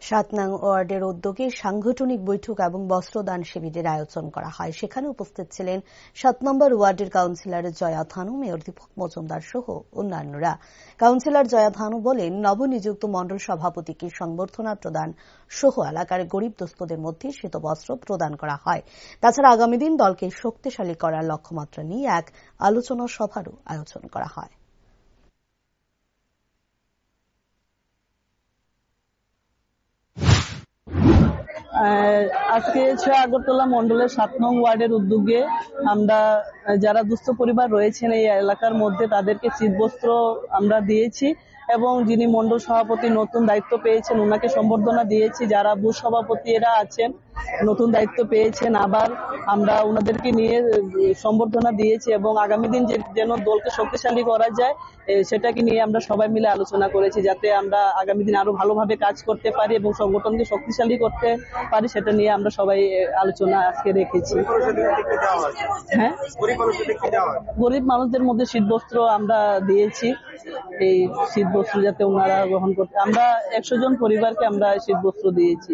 7 নং ওয়ার্ডের উদ্যোগে সাংগঠনিক বৈঠক এবং বস্ত্রদান শিবিরের আয়োজন করা হয়। সেখানে উপস্থিত ছিলেন 7 নম্বর ওয়ার্ডের কাউন্সিলর জয়া ধানু, মেয়র দীপক মজুমদার সহ অন্যান্যরা। কাউন্সিলর জয়া ধানু বলেন, নবনিযুক্ত মণ্ডল সভাপতিকে সংবর্ধনা প্রদান সহ এলাকার গরিব দুস্থদের মধ্যে শীতবস্ত্র প্রদান করা হয়। তাছাড়া আগামী দিন দলকে শক্তিশালী করার লক্ষ্যমাত্রা নিয়ে এক আলোচনা সভারও আয়োজন করা হয়। আজকে আগরতলা মন্ডলের 7 নং ওয়ার্ডের উদ্যোগে আমরা যারা দুস্থ পরিবার রয়েছেন এই এলাকার মধ্যে তাদেরকে শীতবস্ত্র আমরা দিয়েছি এবং যিনি মন্ডল সভাপতি নতুন দায়িত্ব পেয়েছেন ওনাকে সম্বর্ধনা দিয়েছি। যারা বুথ সভাপতিরা আছেন নতুন দায়িত্ব পেয়েছেন, আবার আমরা ওনাদেরকে নিয়ে সম্বর্ধনা দিয়েছি এবং আগামী দিন যেন দলকে শক্তিশালী করা যায় সেটাকে নিয়ে আমরা সবাই মিলে আলোচনা করেছি, যাতে আমরা আগামী দিন আরো ভালোভাবে কাজ করতে পারি এবং সংগঠনকে শক্তিশালী করতে পারি, সেটা নিয়ে আমরা সবাই আলোচনা আজকে রেখেছি। হ্যাঁ, গরিব মানুষদের মধ্যে শীতবস্ত্র আমরা দিয়েছি। এই শীতবস্ত্র যাতে ওনারা গ্রহণ করতে, আমরা 100 জন পরিবারকে আমরা শীতবস্ত্র দিয়েছি।